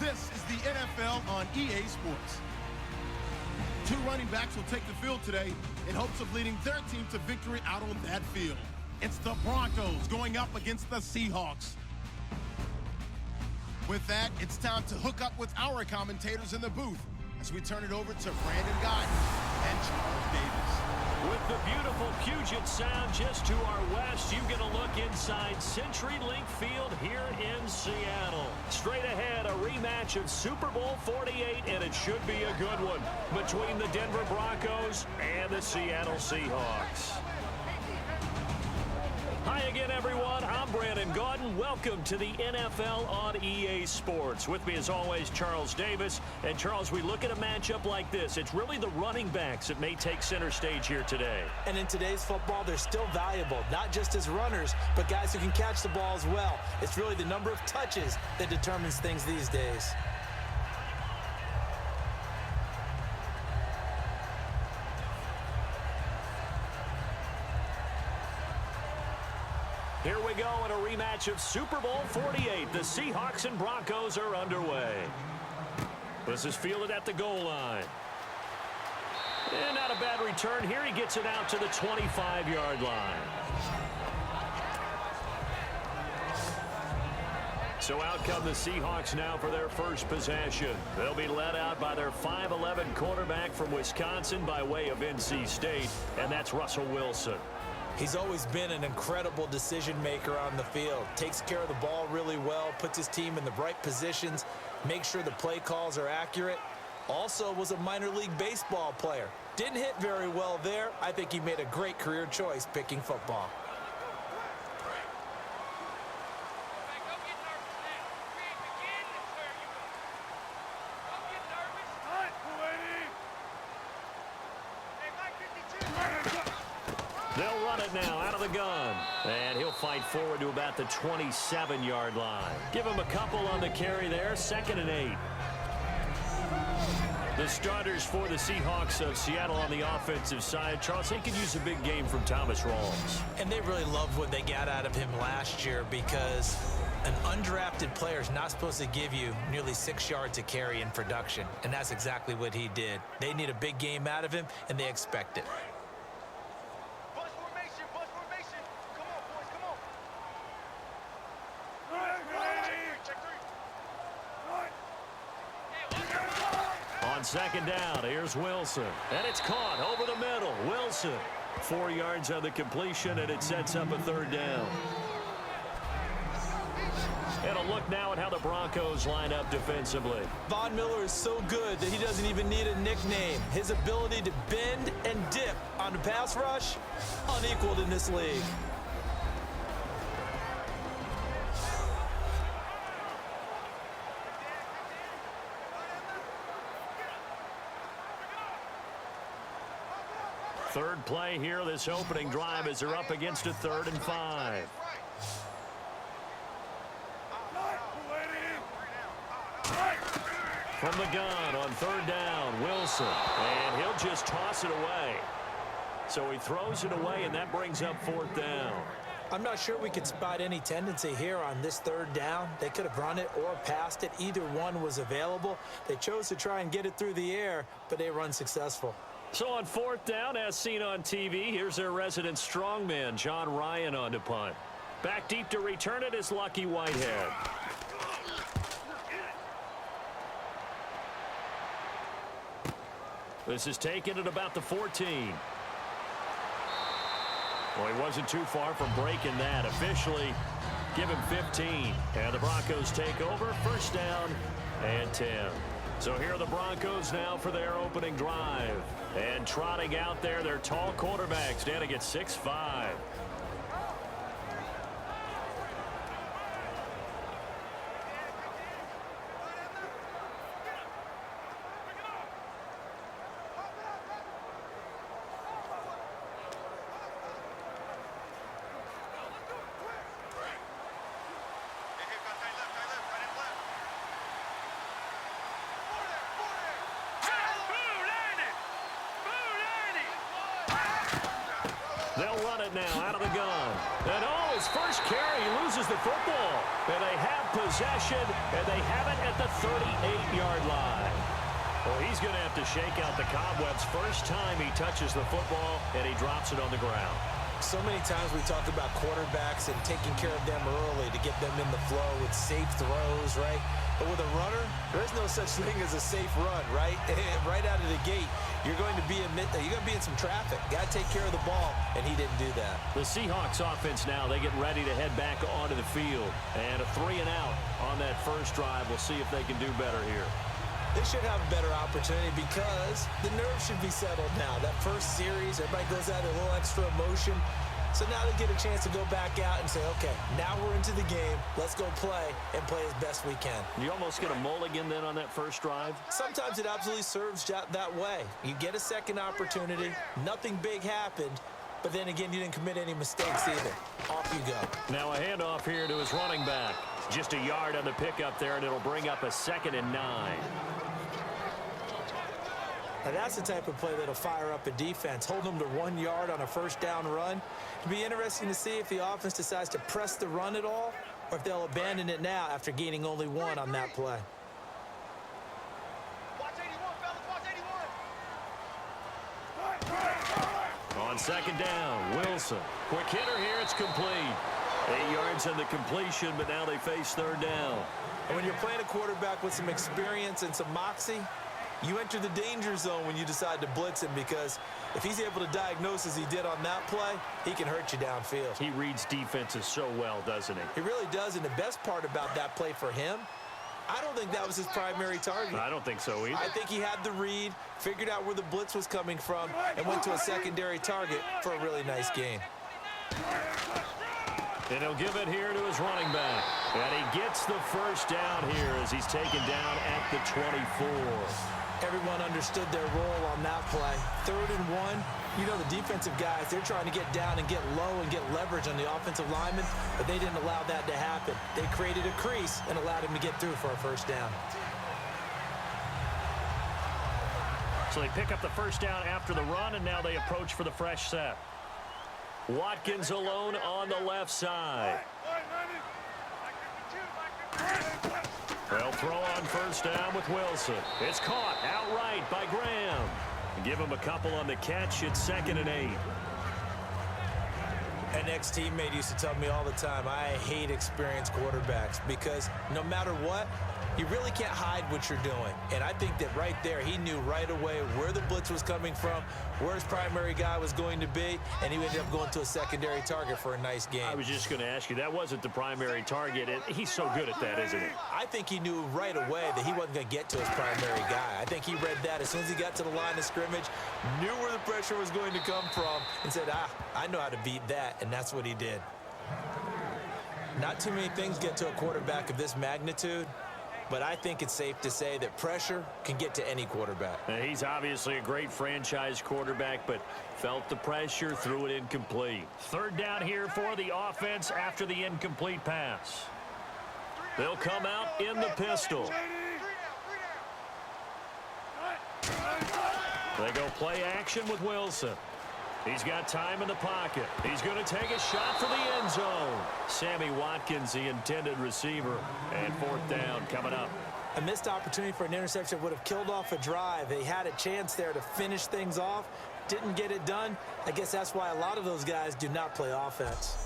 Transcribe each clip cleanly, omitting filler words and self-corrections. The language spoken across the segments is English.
This is the NFL on EA Sports. Two running backs will take the field today in hopes of leading their team to victory out on that field. It's the Broncos going up against the Seahawks. With that, it's time to hook up with our commentators in the booth as we turn it over to Brandon Guyton and Charles Davis. With the beautiful Puget Sound just to our west, you get a look inside CenturyLink Field here in Seattle. Straight ahead, a rematch of Super Bowl 48, and it should be a good one between the Denver Broncos and the Seattle Seahawks. Hi again, everyone. I'm Brandon Guyton. Welcome to the NFL on EA Sports. With me, as always, Charles Davis. And, Charles, we look at a matchup like this. It's really the running backs that may take center stage here today. And in today's football, they're still valuable, not just as runners, but guys who can catch the ball as well. It's really the number of touches that determines things these days. Here we go in a rematch of Super Bowl 48. The Seahawks and Broncos are underway. This is fielded at the goal line. And not a bad return here. He gets it out to the 25-yard line. So out come the Seahawks now for their first possession. They'll be led out by their 5'11" quarterback from Wisconsin by way of NC State, and that's Russell Wilson. He's always been an incredible decision maker on the field. Takes care of the ball really well, puts his team in the right positions, makes sure the play calls are accurate. Also was a minor league baseball player. Didn't hit very well there. I think he made a great career choice picking football. They'll run it now out of the gun. And he'll fight forward to about the 27-yard line. Give him a couple on the carry there. 2nd and 8. The starters for the Seahawks of Seattle on the offensive side. Charles, they could use a big game from Thomas Rawls. And they really loved what they got out of him last year because an undrafted player is not supposed to give you nearly 6 yards a carry in production. And that's exactly what he did. They need a big game out of him, and they expect it. On 2nd down, here's Wilson. And it's caught over the middle. Wilson, 4 yards on the completion, and it sets up a 3rd down. And a look now at how the Broncos line up defensively. Von Miller is so good that he doesn't even need a nickname. His ability to bend and dip on the pass rush, unequaled in this league. Third play here, this opening drive, as they're up against a 3rd and 5. From the gun on 3rd down, Wilson. And he'll just toss it away. So he throws it away, and that brings up 4th down. I'm not sure we could spot any tendency here on this 3rd down. They could have run it or passed it. Either one was available. They chose to try and get it through the air, but they were unsuccessful. So on 4th down, as seen on TV, here's their resident strongman, John Ryan, on to punt. Back deep to return it is Lucky Whitehead. This is taken at about the 14. Well, he wasn't too far from breaking that. Officially, give him 15. And the Broncos take over. 1st down and 10. So here are the Broncos now for their opening drive. And trotting out there, their tall quarterbacks standing at 6'5". They'll run run it now out of the gun. And his first carry, he loses the football. And they have possession, and they have it at the 38-yard line. Well, he's going to have to shake out the cobwebs first time he touches the football, and he drops it on the ground. So many times we talk about quarterbacks and taking care of them early to get them in the flow with safe throws, right? But with a runner, there's no such thing as a safe run, right? Right out of the gate, you're going to be in some traffic. Got to take care of the ball, and he didn't do that. The Seahawks offense now, they get ready to head back onto the field. And a 3 and out on that first drive. We'll see if they can do better here. They should have a better opportunity because the nerves should be settled now. That first series, everybody goes out a little extra emotion. So now they get a chance to go back out and say, okay, now we're into the game. Let's go play and play as best we can. You almost get a mulligan then on that first drive? Sometimes it absolutely serves that way. You get a second opportunity. Nothing big happened. But then again, you didn't commit any mistakes either. Off you go. Now a handoff here to his running back. Just a yard on the pickup there, and it'll bring up a 2nd and 9. Now that's the type of play that'll fire up a defense. Hold them to 1 yard on a first down run. It'll be interesting to see if the offense decides to press the run at all or if they'll abandon it now after gaining only 1 on that play. Watch 81, fellas. Watch 81. On 2nd down, Wilson. Quick hitter here, it's complete. 8 yards on the completion, but now they face 3rd down. And when you're playing a quarterback with some experience and some moxie, you enter the danger zone when you decide to blitz him because if he's able to diagnose as he did on that play, he can hurt you downfield. He reads defenses so well, doesn't he? He really does, and the best part about that play for him, I don't think that was his primary target. I don't think so either. I think he had the read, figured out where the blitz was coming from, and went to a secondary target for a really nice gain. And he'll give it here to his running back. And he gets the first down here as he's taken down at the 24. Everyone understood their role on that play. 3rd and 1. You know the defensive guys, they're trying to get down and get low and get leverage on the offensive lineman, but they didn't allow that to happen. They created a crease and allowed him to get through for a first down. So they pick up the first down after the run, and now they approach for the fresh set. Watkins alone on the left side. They'll throw on first down with Wilson. It's caught outright by Graham. Give him a couple on the catch. It's 2nd and 8. An ex-teammate used to tell me all the time, I hate experienced quarterbacks because no matter what, you really can't hide what you're doing. And I think that right there, he knew right away where the blitz was coming from, where his primary guy was going to be, and he ended up going to a secondary target for a nice game. I was just going to ask you, that wasn't the primary target. He's so good at that, isn't he? I think he knew right away that he wasn't going to get to his primary guy. I think he read that as soon as he got to the line of scrimmage, knew where the pressure was going to come from, and said, I know how to beat that, and that's what he did. Not too many things get to a quarterback of this magnitude, but I think it's safe to say that pressure can get to any quarterback. He's obviously a great franchise quarterback, but felt the pressure, threw it incomplete. 3rd down here for the offense after the incomplete pass. They'll come out in the pistol. They go play action with Wilson. He's got time in the pocket. He's going to take a shot for the end zone. Sammy Watkins, the intended receiver. And 4th down coming up. A missed opportunity for an interception would have killed off a drive. They had a chance there to finish things off. Didn't get it done. I guess that's why a lot of those guys do not play offense.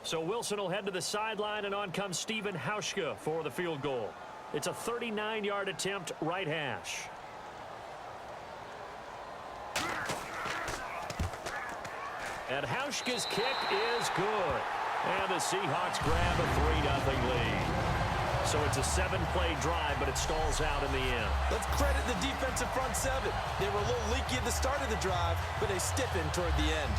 So Wilson will head to the sideline, and on comes Stephen Hauschka for the field goal. It's a 39-yard attempt, right hash. And Hauschka's kick is good. And the Seahawks grab a 3-0 lead. So it's a 7-play drive, but it stalls out in the end. Let's credit the defensive front 7. They were a little leaky at the start of the drive, but they stiffened toward the end.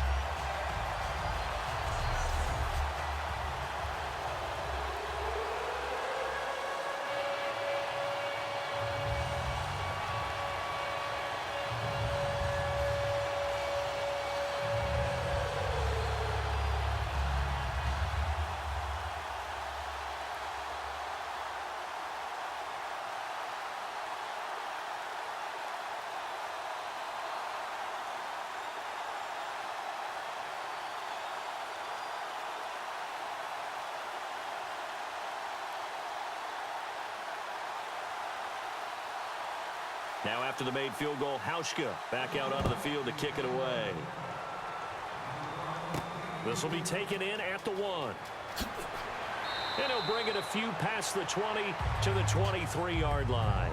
Now after the made field goal, Hauschka back out onto the field to kick it away. This will be taken in at the 1. And he'll bring it a few past the 20 to the 23-yard line.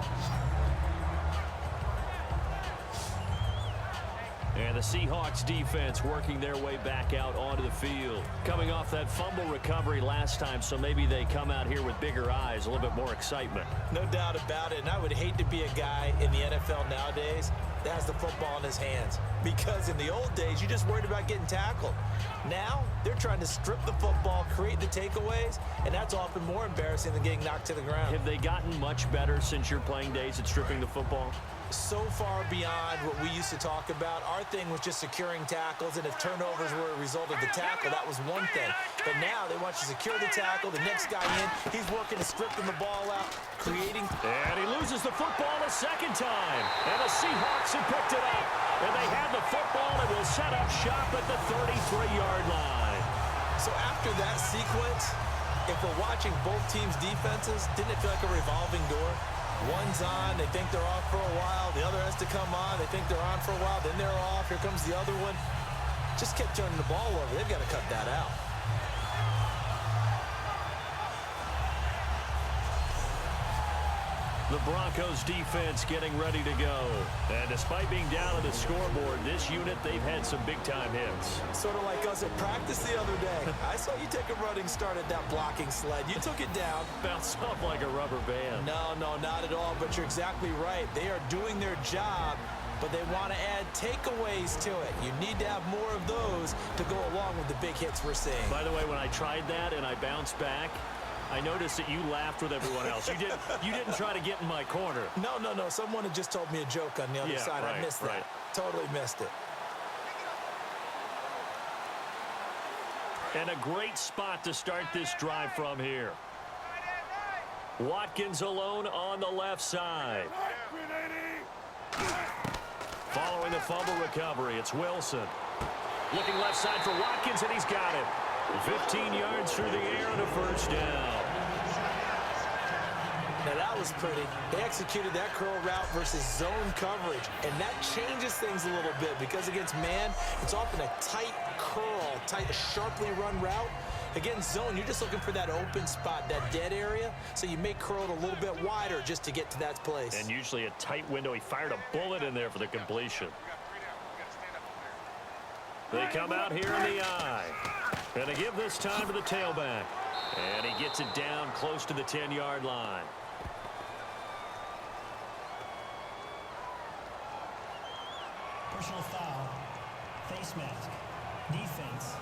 And the Seahawks defense working their way back out onto the field. Coming off that fumble recovery last time, so maybe they come out here with bigger eyes, a little bit more excitement. No doubt about it, and I would hate to be a guy in the NFL nowadays that has the football in his hands. Because in the old days, you just worried about getting tackled. Now, they're trying to strip the football, create the takeaways, and that's often more embarrassing than getting knocked to the ground. Have they gotten much better since your playing days at stripping the football? So far beyond what we used to talk about. Our thing was just securing tackles, and if turnovers were a result of the tackle, that was one thing. But now they want you to secure the tackle, the next guy in, he's working to stripping the ball out, creating. And he loses the football a second time. And the Seahawks have picked it up. And they have the football and will set up shop at the 33-yard line. So after that sequence, if we're watching both teams' defenses, didn't it feel like a revolving door? One's on, they think they're off for a while. The other has to come on, they think they're on for a while. Then they're off, here comes the other one. Just kept turning the ball over. They've got to cut that out. The Broncos defense getting ready to go. And despite being down on the scoreboard, this unit, they've had some big-time hits. Sort of like us at practice the other day. I saw you take a running start at that blocking sled. You took it down. Bounced off like a rubber band. No, not at all, but you're exactly right. They are doing their job, but they want to add takeaways to it. You need to have more of those to go along with the big hits we're seeing. By the way, when I tried that and I bounced back, I noticed that you laughed with everyone else. You didn't try to get in my corner. No. Someone had just told me a joke on the other side. Right, I missed that. Totally missed it. And a great spot to start this drive from here. Watkins alone on the left side. Following the fumble recovery, it's Wilson. Looking left side for Watkins, and he's got it. 15 yards through the air and a first down. Now that was pretty. They executed that curl route versus zone coverage, and that changes things a little bit because against man, it's often a tight curl, sharply run route. Against zone, you're just looking for that open spot, that dead area, so you may curl it a little bit wider just to get to that place. And usually a tight window. He fired a bullet in there for the completion. They come out here in the eye. Going to give this time to the tailback. And he gets it down close to the 10-yard line. Personal foul, face mask, defense.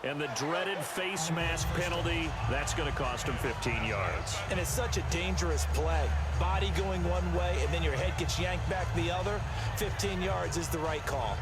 And the dreaded face mask penalty, that's going to cost him 15 yards. And it's such a dangerous play. Body going one way, and then your head gets yanked back the other. 15 yards is the right call.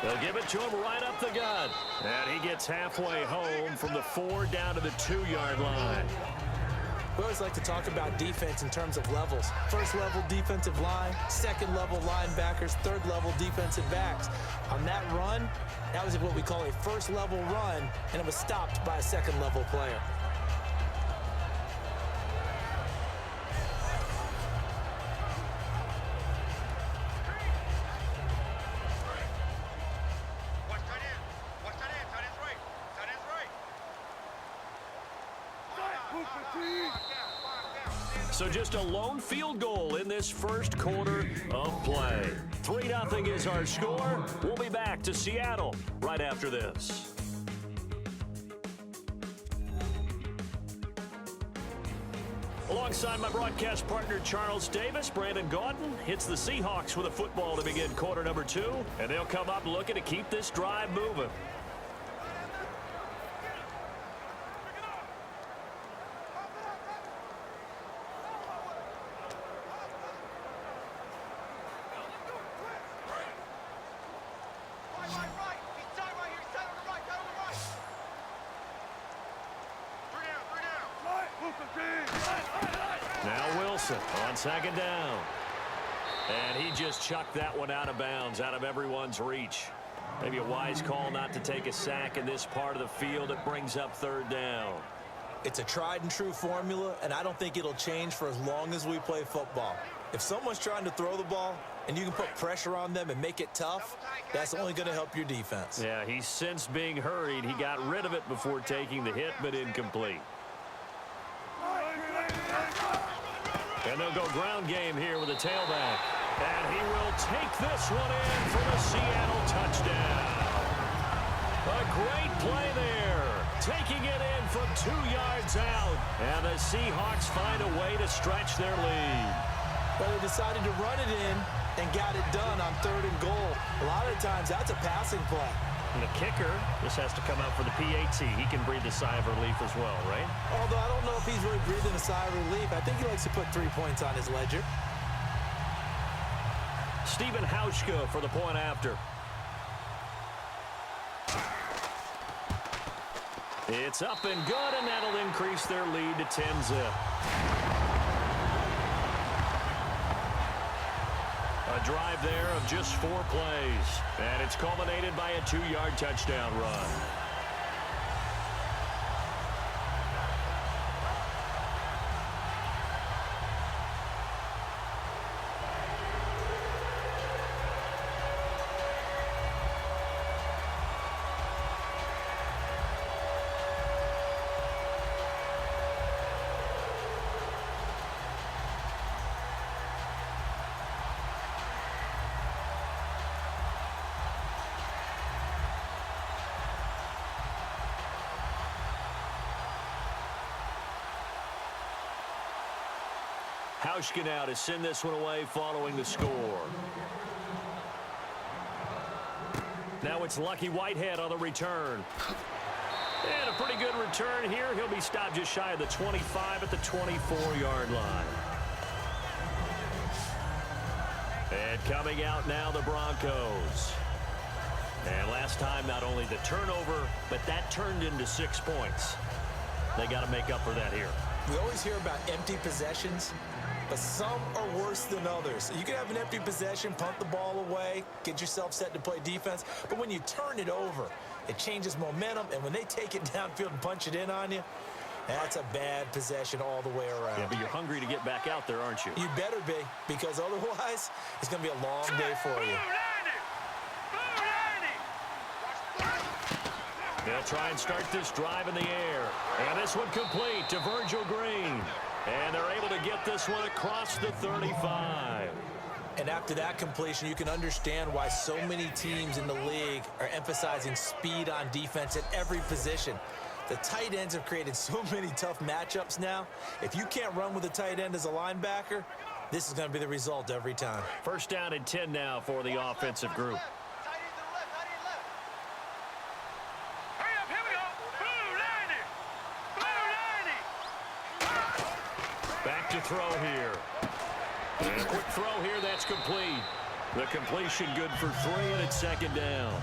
They'll give it to him right up the gut. And he gets halfway home from the 4 down to the 2-yard line. We always like to talk about defense in terms of levels. First level defensive line, second level linebackers, third level defensive backs. On that run, that was what we call a first level run, and it was stopped by a second level player. So just a lone field goal in this first quarter of play. 3-0 is our score. We'll be back to Seattle right after this. Alongside my broadcast partner Charles Davis, Brandon Gaudin hits the Seahawks with a football to begin quarter number 2. And they'll come up looking to keep this drive moving. reverse it. On second down. And he just chucked that one out of bounds, out of everyone's reach. Maybe a wise call not to take a sack in this part of the field. It brings up third down. It's a tried and true formula, and I don't think it'll change for as long as we play football. If someone's trying to throw the ball and you can put pressure on them and make it tough, that's only going to help your defense. Yeah, he's since being hurried. He got rid of it before taking the hit, but incomplete. And they'll go ground game here with a tailback. And he will take this one in for the Seattle touchdown. A great play there. Taking it in from 2 yards out. And the Seahawks find a way to stretch their lead. Well, they decided to run it in and got it done on 3rd and goal. A lot of times, that's a passing play. And the kicker, this has to come out for the PAT. He can breathe a sigh of relief as well, right? Although I don't know if he's really breathing a sigh of relief. I think he likes to put 3 points on his ledger. Stephen Hauschka for the point after. It's up and good, and that'll increase their lead to 10-zip. A drive there of just 4 plays. And it's culminated by a 2-yard touchdown run. Hauschka now to send this one away following the score. Now it's Lucky Whitehead on the return. And a pretty good return here. He'll be stopped just shy of the 25 at the 24-yard line. And coming out now, the Broncos. And last time, not only the turnover, but that turned into 6 points. They got to make up for that here. We always hear about empty possessions, but some are worse than others. You can have an empty possession, punt the ball away, get yourself set to play defense, but when you turn it over, it changes momentum, and when they take it downfield and punch it in on you, that's a bad possession all the way around. Yeah, but you're hungry to get back out there, aren't you? You better be, because otherwise, it's going to be a long day for you. They'll try and start this drive in the air. And this one complete to Virgil Green. And they're able to get this one across the 35. And after that completion, you can understand why so many teams in the league are emphasizing speed on defense at every position. The tight ends have created so many tough matchups now. If you can't run with a tight end as a linebacker, this is going to be the result every time. First down and 10 now for the offensive group. Back to throw here. And a quick throw here, that's complete. The completion good for 3, and it's second down.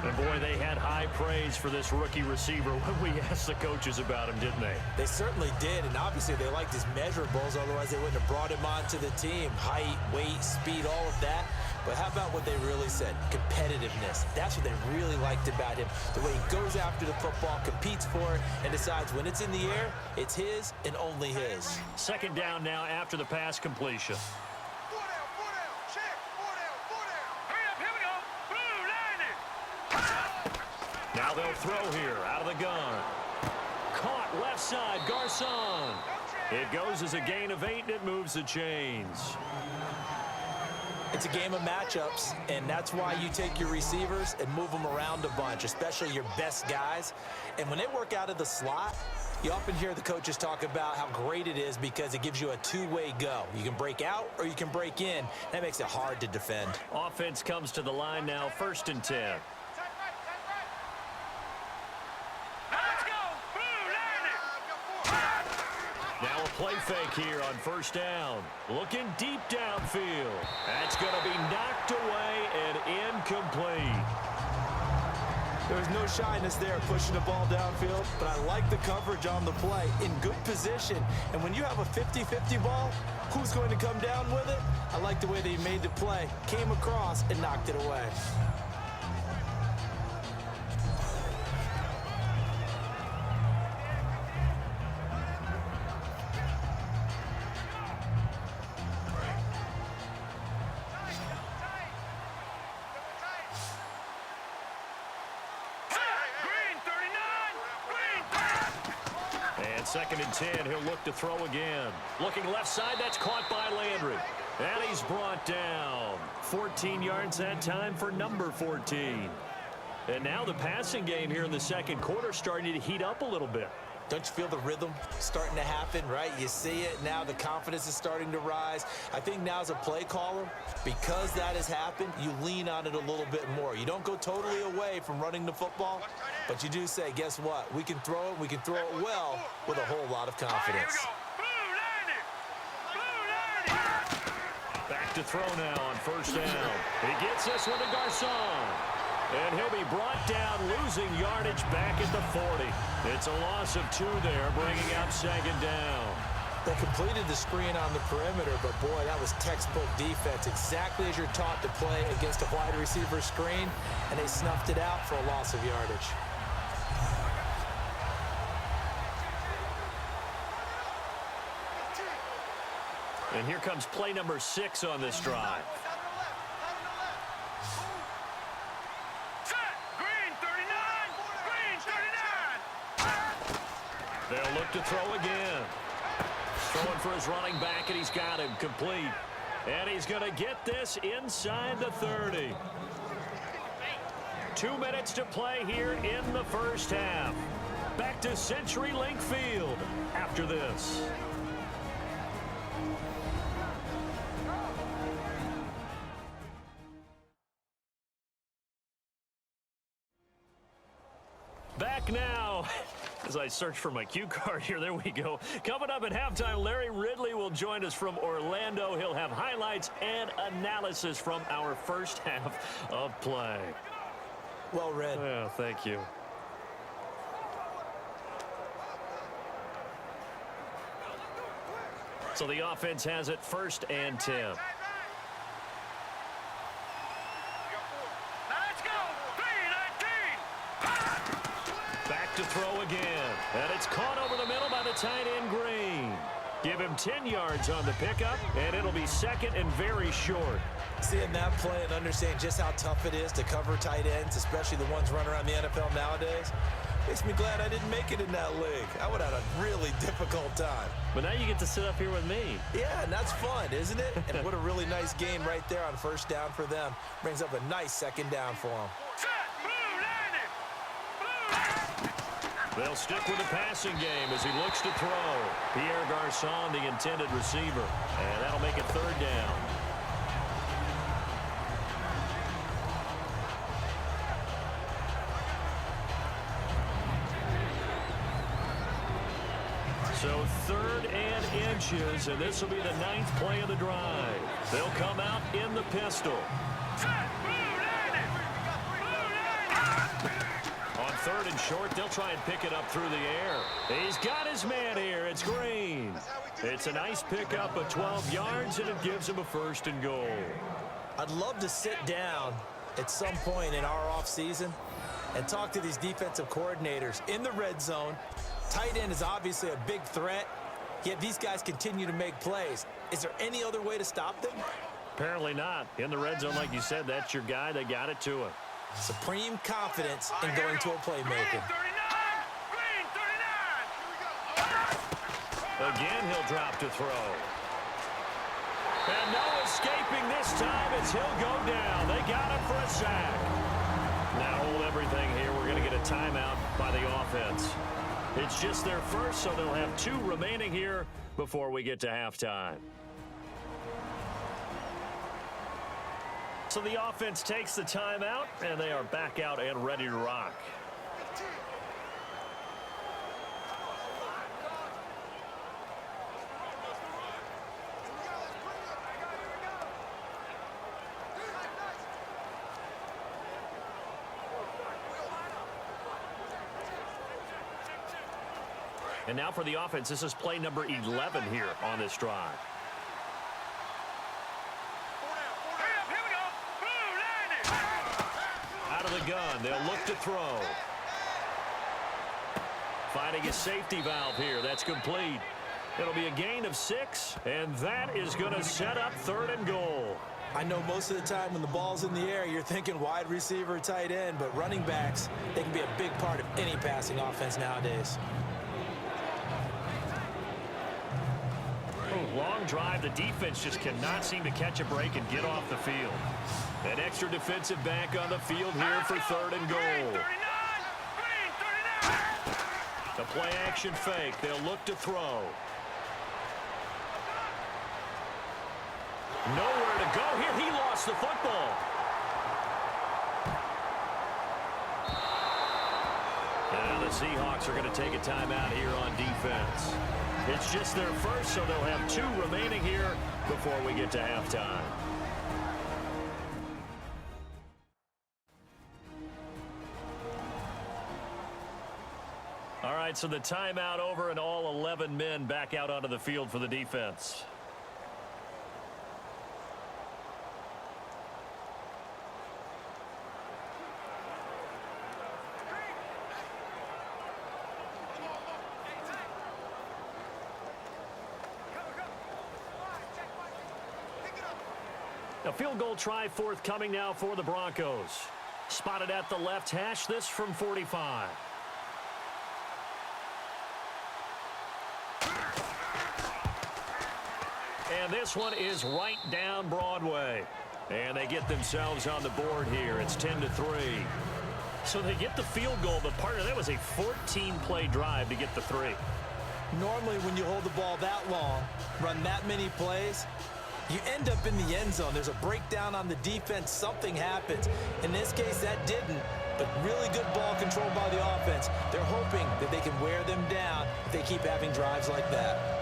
And boy, they had high praise for this rookie receiver when we asked the coaches about him, didn't they? They certainly did, and obviously they liked his measurables, otherwise they wouldn't have brought him onto the team. Height, weight, speed, all of that. But how about what they really said? Competitiveness. That's what they really liked about him. The way he goes after the football, competes for it, and decides when it's in the air, it's his and only his. Second down now after the pass completion. Now they'll throw here out of the gun. Caught left side, Garcon. It goes as a gain of 8, and it moves the chains. It's a game of matchups, and that's why you take your receivers and move them around a bunch, especially your best guys. And when they work out of the slot, you often hear the coaches talk about how great it is because it gives you a two-way go. You can break out or you can break in. That makes it hard to defend. Offense comes to the line now, 1st and 10. Now a play fake here on 1st down. Looking deep downfield. That's going to be knocked away and incomplete. There was no shyness there pushing the ball downfield, but I like the coverage on the play in good position. And when you have a 50-50 ball, who's going to come down with it? I like the way that he made the play, came across, and knocked it away. Second and 10, he'll look to throw again. Looking left side, that's caught by Landry. And he's brought down. 14 yards that time for number 14. And now the passing game here in the second quarter starting to heat up a little bit. Don't you feel the rhythm starting to happen, right? You see it now. The confidence is starting to rise. I think now as a play caller, because that has happened, you lean on it a little bit more. You don't go totally away from running the football, but you do say, guess what? We can throw it. We can throw it well with a whole lot of confidence. Back to throw now on first down. He gets this one to Garcon. And he'll be brought down, losing yardage back at the 40. It's a loss of 2 there, bringing up second down. They completed the screen on the perimeter, but boy, that was textbook defense, exactly as you're taught to play against a wide receiver screen, and they snuffed it out for a loss of yardage. And here comes play number 6 on this drive. They'll look to throw again. Throwing for his running back, and he's got him complete. And he's going to get this inside the 30. 2 minutes to play here in the first half. Back to CenturyLink Field after this. Back now. As I search for my cue card here, there we go. Coming up at halftime, Larry Ridley will join us from Orlando. He'll have highlights and analysis from our first half of play. Well read. Yeah, thank you. So the offense has it 1st and 10. To throw again, and it's caught over the middle by the tight end Green. Give him 10 yards on the pickup, and it'll be second and very short. Seeing that play and understanding just how tough it is to cover tight ends, especially the ones running around the NFL nowadays, makes me glad I didn't make it in that league. I would have had a really difficult time. But now you get to sit up here with me. Yeah, and that's fun, isn't it? And what a really nice game right there on first down for them. Brings up a nice second down for them. They'll stick with the passing game as he looks to throw. Pierre Garcon, the intended receiver. And that'll make it 3rd down. So 3rd and inches, and this will be the 9th play of the drive. They'll come out in the pistol. On 3rd and short, they'll try and pick it up through the air. He's got his man here. It's Green. It's a nice pickup of 12 yards, and it gives him a 1st and goal. I'd love to sit down at some point in our offseason and talk to these defensive coordinators in the red zone. Tight end is obviously a big threat, yet these guys continue to make plays. Is there any other way to stop them? Apparently not. In the red zone, like you said, that's your guy. They got it to him. Supreme confidence in going to a playmaker. Again, he'll drop to throw. And no escaping this time as he'll go down. They got him for a sack. Now hold everything here. We're going to get a timeout by the offense. It's just their first, so they'll have 2 remaining here before we get to halftime. So the offense takes the timeout, and they are back out and ready to rock. And now for the offense, this is play number 11 here on this drive. Here we go. Out of the gun, they'll look to throw. Finding a safety valve here. That's complete. It'll be a gain of 6, and that is going to set up 3rd and goal. I know most of the time when the ball's in the air, you're thinking wide receiver, tight end, but running backs, they can be a big part of any passing offense nowadays. Long drive. The defense just cannot seem to catch a break and get off the field. An extra defensive back on the field here for 3rd and goal. The play action fake. They'll look to throw. Nowhere to go here. He lost the football. Now the Seahawks are going to take a timeout here on defense. It's just their first, so they'll have 2 remaining here before we get to halftime. All right, so the timeout over and all 11 men back out onto the field for the defense. A field goal try forthcoming now for the Broncos. Spotted at the left hash, this from 45. And this one is right down Broadway. And they get themselves on the board here. It's 10-3. So they get the field goal, but partner, that was a 14-play drive to get the 3. Normally when you hold the ball that long, run that many plays, you end up in the end zone. There's a breakdown on the defense. Something happens. In this case, that didn't, but really good ball control by the offense. They're hoping that they can wear them down if they keep having drives like that.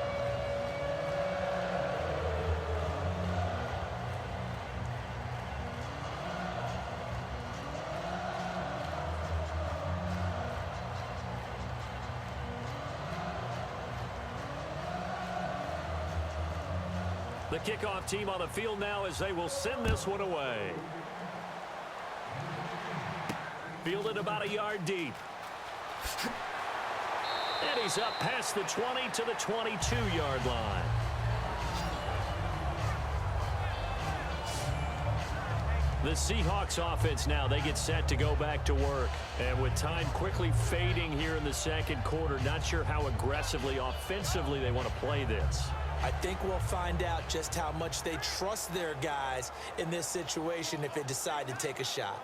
The kickoff team on the field now as they will send this one away. Fielded about a yard deep. And he's up past the 20 to the 22-yard line. The Seahawks offense now, they get set to go back to work. And with time quickly fading here in the second quarter, not sure how aggressively, offensively they want to play this. I think we'll find out just how much they trust their guys in this situation if they decide to take a shot.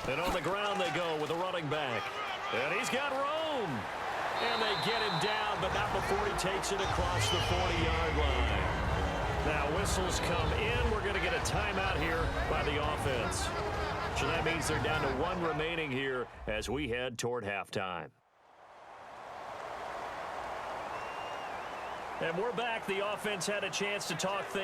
And on the ground they go with a running back. And he's got room. And they get him down, but not before he takes it across the 40-yard line. Now whistles come in. We're going to get a timeout here by the offense. So that means they're down to 1 remaining here as we head toward halftime. And we're back. The offense had a chance to talk things